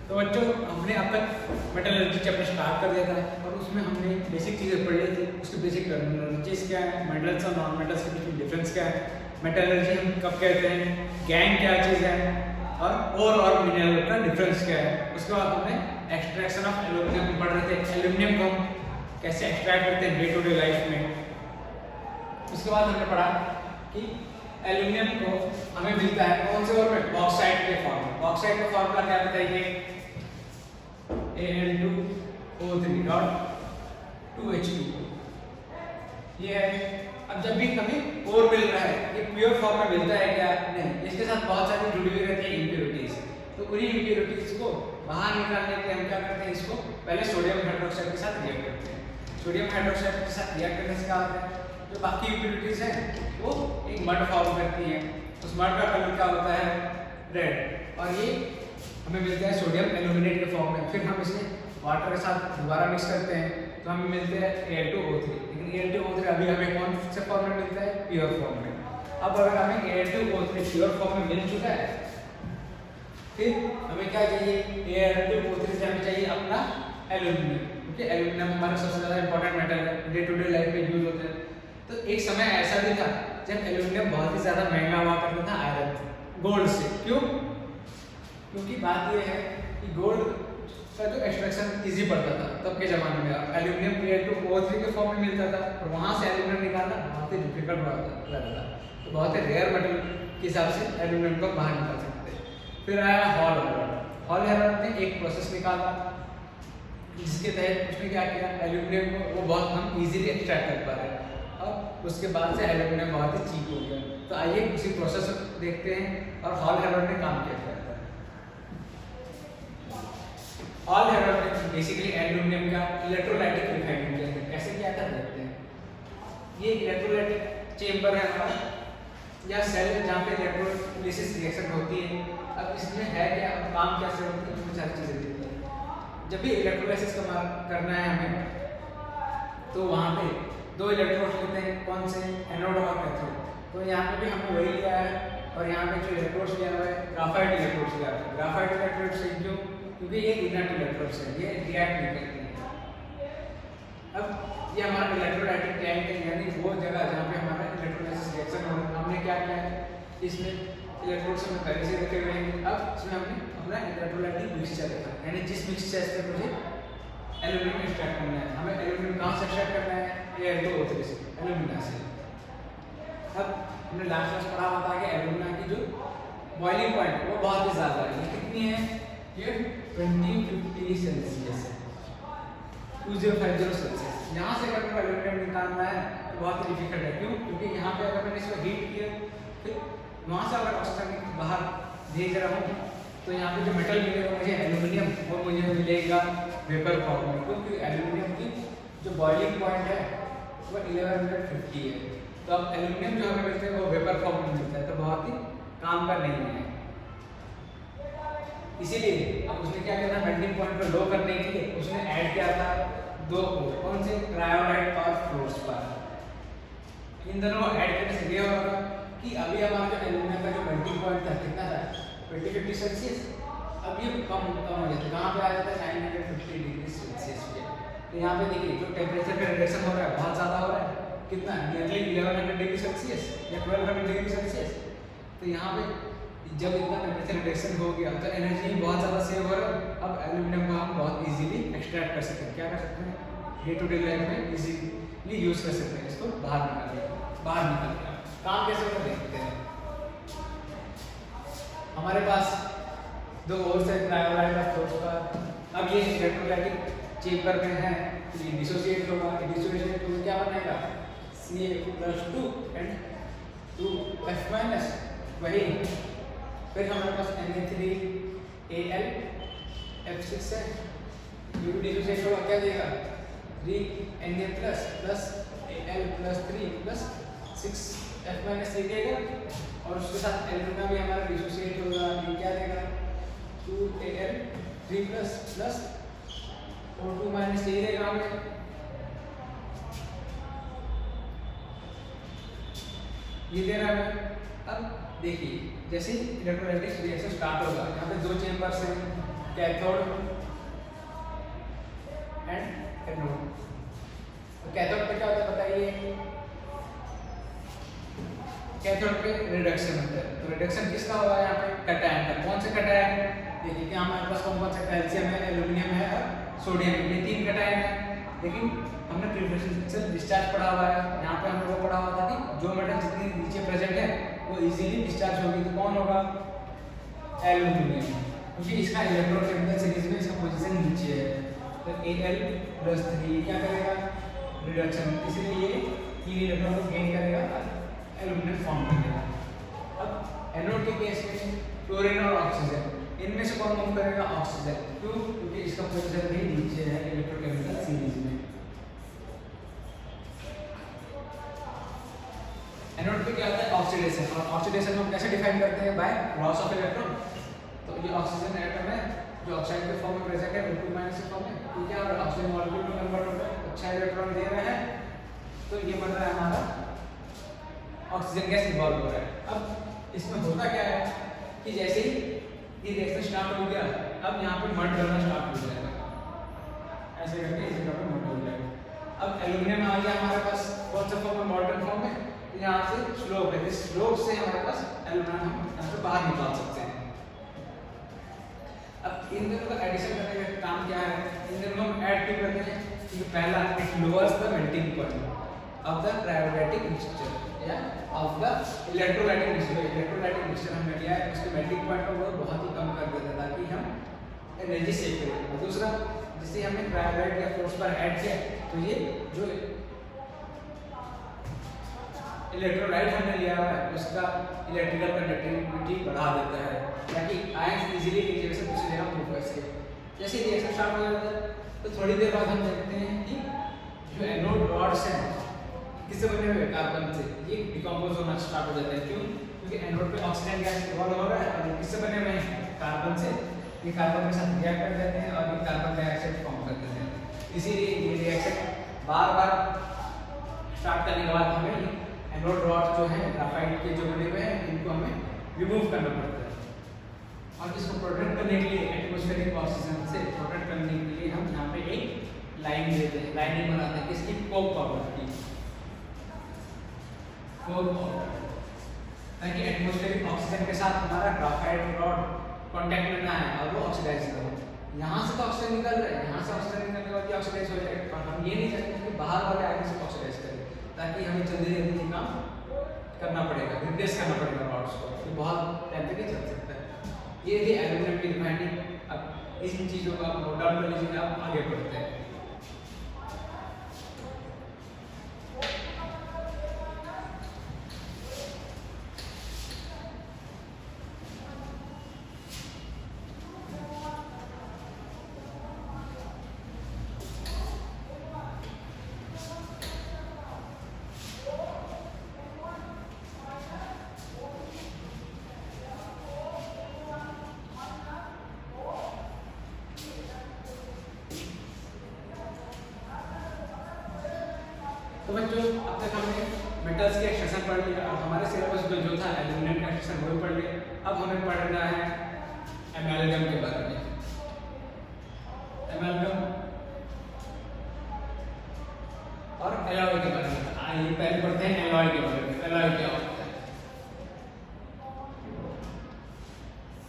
तो बच्चों हमने अब तक मेटलर्जी चैप्टर स्टार्ट कर दिया था और उसमें हमने बेसिक चीज़ें पढ़ ली थी। उसके बेसिक टर्मिनोलॉजीज क्या है, मेटल्स और नॉन मेटल्स के बीच में डिफरेंस क्या है, मेटलर्जी हम कब कहते हैं, गैंग क्या चीज़ है और मिनरल का डिफरेंस क्या है। उसके बाद हमने एक्सट्रैक्शन ऑफ एल्यूमिनियम पढ़ रहे थे, एल्यूमिनियम को हम कैसे एक्सट्रैक्ट करते हैं डे टू डे लाइफ में। उसके बाद हमने पढ़ा कि एल्यूमिनियम को हमें मिलता है कौन से फॉर्म में, बॉक्साइट के फॉर्म में। बॉक्साइट का फॉर्मूला क्या बताइए, Al2O3.2H2 ये है। अब जब भी हमें और मिल रहा है, ये प्योर फॉर्म में मिलता है क्या, नहीं, इसके साथ बहुत सारी जुड़ी हुई रहती है इम्प्योरिटीज। तो उन्हीं इम्प्योरिटीज को बाहर निकालने के लिए हम क्या करते हैं, इसको पहले सोडियम हाइड्रोक्साइड के साथ रिएक्ट करते हैं। सोडियम हाइड्रोक्साइड के साथ रिएक्ट करने से क्या होता है, जो बाकी इम्प्योरिटीज हैं वो एक मड फॉर्म करती हैं। उस मड का कलर क्या होता है, रेड, और ये हमें मिलता है सोडियम एल्यूमिनेट के फॉर्म में। फिर हम इसे वाटर के साथ दोबारा मिक्स करते हैं तो हमें मिलते हैं Al2O3। लेकिन Al2O3 अभी हमें कौन से फॉर्म में मिलता है, प्योर फॉर्म में। अब अगर हमें Al2O3 प्योर फॉर्म में मिल चुका है, फिर हमें क्या चाहिए, Al2O3 से हमें चाहिए अपना एल्यूमिनियम, क्योंकि एल्यूमिनियम हमारा सबसे ज़्यादा इंपॉर्टेंट मेटल है, डे टू डे लाइफ में यूज होते हैं। तो एक समय ऐसा भी था जब एल्यूमिनियम बहुत ही ज़्यादा महंगा हुआ करता था आयरन गोल्ड से। क्यों? क्योंकि बात यह है कि गोल्ड का जो एक्सट्रैक्शन इजी पड़ता था तब के ज़माने में। एल्यूमिनियम Al2O3 के फॉर्म में मिलता था और वहाँ से एल्यूमिनियम निकालना बहुत ही डिफिकल्ट रहता था। तो बहुत ही रेयर मेटल के हिसाब से एल्यूमिनियम को बाहर निकाल सकते हैं। फिर आया हॉल हेराल्ड। हॉल हेराल्ड ने एक प्रोसेस निकाला जिसके तहत उसने क्या किया, एल्यूमिनियम को वो बहुत हम इजीली एक्सट्रैक्ट कर पा रहे हैं। अब उसके बाद से एल्यूमिनियम बहुत ही चीप हो गया। तो आइए उसी प्रोसेस को देखते हैं और हॉल हेराल्ड ने काम किया। हॉल हेराल्ड ने बेसिकली एल्यूमिनियम का इलेक्ट्रोलाइटिक रिफाइनिंग किया था। कैसे किया था देखते हैं। ये इलेक्ट्रोलाइटिक चेंबर है हमारा या सेल है जहाँ पे इलेक्ट्रोलिसिस रिएक्शन होती है। अब इसमें है क्या, अब काम कैसे होता है, इसमें सारी चीज़ें देती है। जब भी इलेक्ट्रोलाइसिस करना है हमें, तो वहाँ पे दो इलेक्ट्रोड लेते हैं, कौन से, एनोड और कैथोड। तो यहाँ पे भी हमने वही लिया है और यहाँ पे जो इलेक्ट्रोड्स लिया हुआ है ग्राफाइट इलेक्ट्रोड्स लिया है। ग्राफाइट इलेक्ट्रोड्स से क्यों, क्योंकि ये इनर्ट इलेक्ट्रोड्स है, ये रिएक्ट नहीं करते हैं। अब ये हमारा इलेक्ट्रोलाइटिक टैंक है, यानी वो जगह जहाँ पे हमारा इलेक्ट्रोलाइसिस रिएक्शन हो रहा है। हमने क्या किया है, इसमें इलेक्ट्रोड्स में पहले से रखे हुए हैं। अब इसमें हमने अपना इलेक्ट्रोलाइटिक मिक्सचर रखा है, यानी जिस मिक्सचर से मुझे एल्यूमिनियम एक्सट्रैक्ट करना है। हमें एल्यूमिनियम कहाँ से एक्सट्रैक्ट करना है, Al2O3 से, एल्यूमिना से। अब हमने लास्ट पढ़ा हुआ था कि एल्यूमिना की जो बॉइलिंग पॉइंट वो बहुत ही ज़्यादा है। ये कितनी है, ये 2050 सेल्सियस है, 2050 सेल्सियस। यहाँ से अगर मेरे एल्यूमिनियम निकालना है तो बहुत ही डिफिकल्ट है। क्यों? क्योंकि यहाँ पे अगर मैंने इसको हीट किया, फिर वहाँ से अगर ऑक्सीजन बाहर भेज रहा हूँ तो यहाँ पे जो मेटल मिलेगा मुझे एल्यूमिनियम, वो मुझे मिलेगा वेपर फॉर्म में। क्योंकि एल्यूमिनियम की जो बॉइलिंग पॉइंट है वो 1150 है। तो अब एल्यूमिनियम जो हमें मिलते हैं वो वेपर फॉर्म में मिलता है, तो बहुत ही काम का नहीं है। इसीलिए अब उसने क्या किया था, मेल्टिंग पॉइंट को लो करने के लिए उसने ऐड किया था दो कौन से, क्रायोलाइट और फ्लोरस्पार। इन दोनों ऐड करने से ये होगा कि अभी हमारा जो एल्यूमिनियम का जो मेल्टिंग पॉइंट था कितना था, 2050 सेल्सियस। अब ये कम हो जाता है, कहाँ पे आ जाता है, 950 डिग्री सेल्सियस पे। तो यहाँ पे देखिए जो टेम्परेचर का रिडक्शन हो रहा है बहुत ज़्यादा हो रहा है, कितना, नियरली 1100 डिग्री सेल्सियस या 1200 डिग्री सेल्सियस। तो यहाँ पे जब इतना टेम्परेचर रिडक्शन हो गया तो एनर्जी बहुत ज़्यादा सेव हो रहा है। अब एल्यूमिनियम को हम बहुत इजीली एक्सट्रैक्ट कर सकते हैं। क्या कर सकते हैं, डे टू डे लाइफ में इजीली यूज़ कर सकते हैं। इसको बाहर निकाल के काम कैसे होता है देखते हैं। हमारे पास दो और से क्रायोलाइट और फ्लोरस्पार। अब ये इलेक्ट्रोलाइटिक चेंबर में है तो ये डिसोसिएट होगा, डिसोसिएट होकर क्या बनेगा, Ca+2 एंड 2F-, वही। फिर हमारे पास Na3Al F6 है, ये भी डिसोसिएट होगा, क्या देगा, 3Na plus Al+3 plus 6F-3 देगा। और उसके साथ एल्यूमिना भी हमारा डिसोसिएट होगा, ये क्या देगा, 2Al3 प्लस O2- ये देगा हमें। ये दे रहा है। अब देखिए जैसे इलेक्ट्रोलाइटिक रिएक्शन स्टार्ट होगा, यहाँ पे दो चेंबर्स हैं, कैथोड एंड एनोड। कैथोड पे क्या होता है बताइए, कैथोड पे रिडक्शन होता है। तो रिडक्शन किसका हुआ है यहाँ पे, कैटायन का। कौन से कैटायन, देखिए कि हमारे पास कौन कौन से, कैल्शियम है, एल्यूमिनियम है और सोडियम है, ये 3 कैटायन है। लेकिन हमने प्रिपरेशन डिस्चार्ज पढ़ा हुआ है, यहाँ पे हमने वो पढ़ा हुआ था कि जो मेटल जितनी नीचे प्रेजेंट है वो इजीली डिस्चार्ज होगी, तो कौन होगा, एल्यूमिनियम, क्योंकि इसका इलेक्ट्रोकेमिकल सीरीज में इसका पोजीशन नीचे है। तो Al+3 क्या करेगा, रिडक्शन, इसलिए ये 3 इलेक्ट्रॉन को गेन करेगा, एल्यूमिनियम फॉर्म करेगा। अब एनोड के केस में क्लोरीन और ऑक्सीजन, इनमें से कौन मूव करेगा, ऑक्सीजन, क्यों, क्योंकि इसका पोजीशन भी नीचे है इलेक्ट्रोकेमिकल सीरीज में। एनोड पे क्या होता है, ऑक्सीडेशन, और ऑक्सीडेशन को हम कैसे डिफाइन करते हैं, बाय लॉस ऑफ इलेक्ट्रॉन। तो ये ऑक्सीजन एटम है जो ऑक्साइड के फॉर्म में प्रेजेंट है, O2- के फॉर्म में, ठीक है, और ऑक्सीजन मॉलिक्यूल में कन्वर्ट होता है, अच्छा इलेक्ट्रॉन दे रहा है, तो ये बन रहा है हमारा ऑक्सीजन गैस इवॉल्व हो रहा है। अब इसमें होता क्या है कि जैसे ही ये रिएक्शन स्टार्ट हो गया, अब यहाँ पे मर्ज करना स्टार्ट हो जाएगा, ऐसे करके इसी तरह पे मर्ज हो जाएगा। अब एल्यूमिनियम आ गया हमारे पास कौन सा फॉर्म में, मॉडर्न फॉर्म में, तो यहाँ से स्लोप है, इस स्लोप से हमारे पास एल्यूमिनियम हम यहाँ से बाहर निकाल सकते हैं। अब इन दोनों का एडिशन करने का काम क्या है, इन दोनों को हम ऐड क्यों करते हैं, क्योंकि पहला it lowers the melting point of the triodetic mixture या of the electrolytic mixture. Electrolytic mixture हमने लिया है, उसके मेल्टिंग पॉइंट को बहुत ही कम कर देता है ताकि हम एनर्जी सेव करें। और दूसरा, जिससे हमने ट्रायोडाइड या फोर्स पर ऐड किया, तो ये जो इलेक्ट्रोलाइट हमने लिया है उसका इलेक्ट्रिकल कंडक्टिविटी बढ़ा देता है, ताकि आयंस इजीली एक जगह से दूसरी जगह मूव कर सके। जैसे रिएक्शन स्टार्ट हो जाता है, तो थोड़ी देर बाद हम देखते हैं कि जो एनोड रॉड्स हैं किससे बने हुए, कार्बन से, ये डिकम्पोज होना स्टार्ट हो जाता है। क्यों, क्योंकि एनोड पे ऑक्सीजन गैस इवॉल्व हो रहा है, और ये किससे बने हुए हैं, कार्बन से। ये कार्बन के साथ रिएक्ट कर जाते हैं और ये कार्बन डाइऑक्साइड फॉर्म कर देते हैं। इसीलिए ये रिएक्शन बार बार स्टार्ट करने के बाद हमें एनोड रॉड जो है ग्राफाइट के जो बने हुए हैं, इनको हमें रिमूव करना पड़ता है। और इसको प्रोटेक्ट करने के लिए, एटमॉस्फेरिक ऑक्सीजन से प्रोटेक्ट करने के लिए हम यहाँ पे एक लाइन देते हैं, लाइनिंग बनाते हैं, किसकी, कोक पाउडर की, कोक पाउडर, ताकि एटमॉस्फेरिक ऑक्सीजन के साथ हमारा ग्राफाइट रॉड कांटेक्ट में ना आए और वो ऑक्सीडाइज ना हो। यहाँ से तो ऑक्सीजन निकल रहा है, यहाँ से ऑक्सीजन निकलने के बाद ये ऑक्सीडाइज हो जाएगा, और हम ये नहीं चाहते कि बाहर वाले आगे से ऑक्सीडाइज करें, ताकि हमें जल्दी जल्दी काम करना पड़ेगा, रिप्लेस करना पड़ेगा रॉड्स को, तो बहुत टाइम तक ये चल सकता है। ये थी एल्यूमिनियम की रिफाइनिंग। अब इस चीज़ों को आप नोट डाउन कर लीजिए, आप आगे बढ़ते हैं। तो बच्चों, अब तक हमने मेटल्स के एक्सट्रैक्शन पढ़ लिया, और हमारे सिलेबस में जो था एल्यूमिनियम का एक्सट्रैक्शन वो भी पढ़ लिया। अब हमें पढ़ना है एमालगम के बारे में। एमालगम और एलॉय के बारे में। आइए पहले पढ़ते हैं एलॉय के बारे में। एलॉय क्या होता है,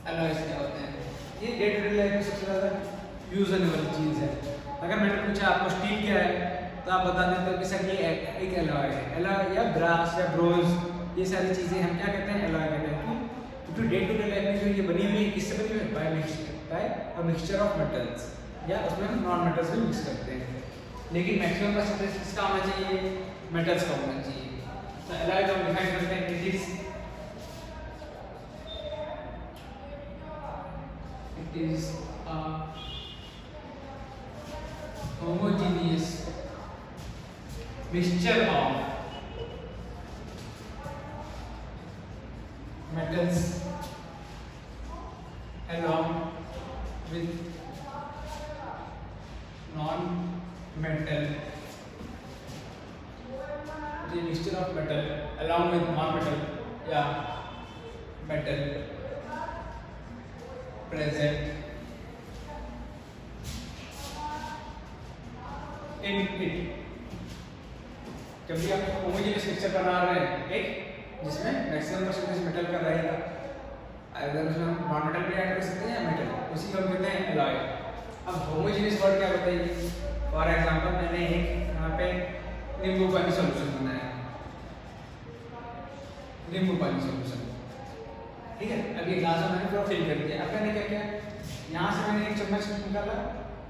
एलॉयज क्या होते हैं, ये डे टू डे लाइफ में सबसे ज़्यादा यूज होने वाली चीज़ है। अगर मैंने पूछा आपको स्टील क्या है, तो आप बता देते हो कि सर ये एक एलॉय है। एलॉय या ब्रास या ब्रोंज, ये सारी चीज़ें हम क्या कहते हैं, एलॉय कहते हैं। क्योंकि डे टू डे लाइफ में जो ये बनी हुई है, किससे बनी हुई है, by a mixture of metals, या उसमें हम नॉन मेटल्स भी मिक्स करते हैं। लेकिन मैक्सिमम परसेंटेज किसका होना चाहिए, मेटल्स का होना चाहिए। तो एलॉय को हम डिफाइन करते हैं, it is a homogeneous mixture of metals along with non-metal. The mixture of metal along with non-metal, yeah, metal present जब भी आप होमोजेनियस मिक्सचर बना रहे हैं एक जिसमें मैक्सिमम परसेंटेज मेटल का रहेगा, अगर उसमें हम नॉन मेटल भी ऐड कर सकते हैं या मेटल, उसी को हम कहते हैं एलॉय। अब होमोजेनियस वर्ड क्या बताइए? फॉर एग्जांपल मैंने एक यहाँ पे नींबू पानी सॉल्यूशन बनाया, नींबू पानी सॉल्यूशन, ठीक है। अब ये ग्लास में मैंने पूरा फिल कर दिया। अब मैंने क्या किया, यहाँ से मैंने एक चम्मच निकाला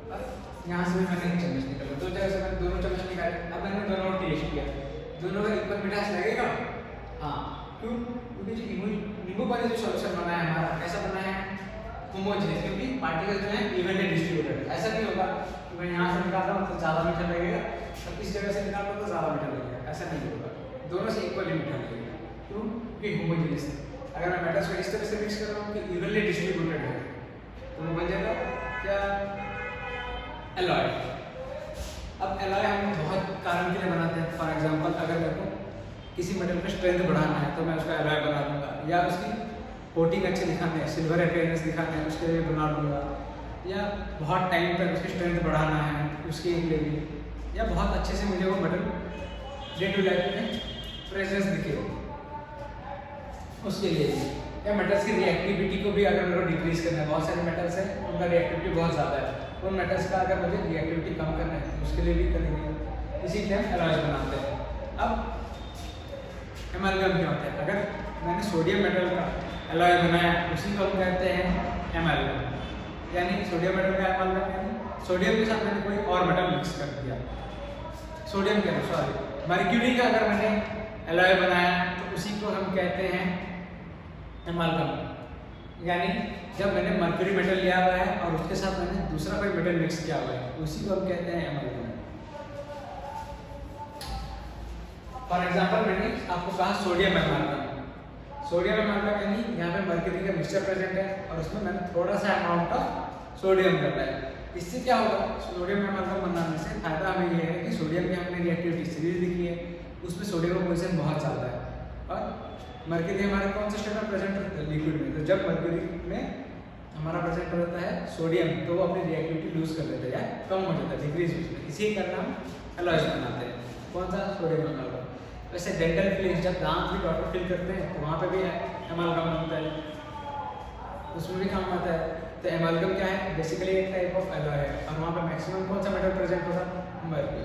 और यहाँ से भी मैंने एक चम्मच निकाला, दो जगह से मैंने दोनों चम्मच निकाले। अब मैंने दोनों टेस्ट किया, दोनों का इक्वल मिठास लगेगा? हाँ, क्यों? क्योंकि जो नींबू पानी जो सॉल्यूशन बना है हमारा कैसा बना है? होमोजेनियस, क्योंकि पार्टिकल जो है इवनली डिस्ट्रीब्यूटेड। ऐसा नहीं होगा कि मैं यहाँ से निकाल रहा हूँ तो ज़्यादा मीठा लगेगा और इस जगह से निकाल रहा हूँ तो ज़्यादा मीठा लगेगा, ऐसा नहीं होगा, दोनों से इक्वली मीठा लगेगा। क्यों? क्योंकि होमोजेनियस है। अगर मैं मेटल्स को इस तरह से मिक्स कर रहा हूँ कि इवनली डिस्ट्रीब्यूटेड है तो वो बन जाएगा क्या? एलॉय। अब एलॉय हम बहुत कारण के लिए बनाते हैं। फॉर एग्जांपल अगर मेरे को किसी मेटल में स्ट्रेंथ बढ़ाना है तो मैं उसका एलॉय बना दूंगा, या उसकी कोटिंग अच्छे दिखाने हैं, सिल्वर अपीयरेंस दिखाने हैं, उसके लिए बना दूंगा, या बहुत टाइम तक उसकी स्ट्रेंथ बढ़ाना है उसके लिए भी, या बहुत अच्छे से मुझे वो मेटल डे टू लाइफ में प्रेजेंस दिखे उसके लिए भी, या मेटल्स की रिएक्टिविटी को भी अगर मेरे को डिक्रीज करना है, बहुत सारे मेटल्स हैं उनका रिएक्टिविटी बहुत ज़्यादा है, उन मेटल्स का अगर मुझे रिएक्टिविटी कम करना है तो उसके लिए भी करेंगे, इसीलिए हम एलॉयज बनाते हैं। अब एमालगम क्या होता है? अगर मैंने सोडियम मेटल का एलॉय बनाया उसी को हम कहते हैं एमालगम, यानी सोडियम मेटल का एमालगम, यानी सोडियम के साथ मैंने कोई और मेटल मिक्स कर दिया, सोडियम के सॉरी मर्क्यूरी का अगर मैंने एलॉय बनाया तो उसी को हम कहते हैं एमालगम, यानी जब मैंने मर्क्यूरी मेटल लिया हुआ है और उसके साथ मैंने दूसरा कोई मेटल मिक्स किया हुआ है उसी को हम कहते हैं एमालगम। फॉर एग्जांपल मैंने आपको कहा सोडियम एमालगम, सोडियम एमालगम यानी यहाँ पे मर्क्यूरी का मिक्सचर प्रेजेंट है और उसमें मैंने थोड़ा सा अमाउंट ऑफ सोडियम करना है। इससे क्या होगा? सोडियम एमालगम बनाने से फायदा हमें ये है कि सोडियम की हमने रिएक्टिविटी सीरीज लिखी है, उसमें सोडियम का पोजीशन बहुत ज़्यादा है, और मर्क्यूरी हमारे कौन से स्टेट में प्रेजेंट रहता है? लिक्विड में। तो जब मर्क्यूरी में हमारा प्रेजेंट रहता है सोडियम तो वो अपनी रिएक्टिविटी लूज कर लेता है या कम हो जाता है, डिक्रीज हो जाता है, इसी कारण हम एलॉयज बनाते हैं। कौन सा? सोडियम एमालगम। वैसे डेंटल फिलिंग्स जब दांत भी डॉक्टर फिल करते हैं तो वहाँ पे भी एमालगम बनता है, उसमें भी काम आता है। तो एमालगम क्या है? बेसिकली एक टाइप ऑफ एलॉय है और वहाँ पे मैक्सिमम कौन सा मेटल प्रेजेंट होता है? मर्क्यूरी।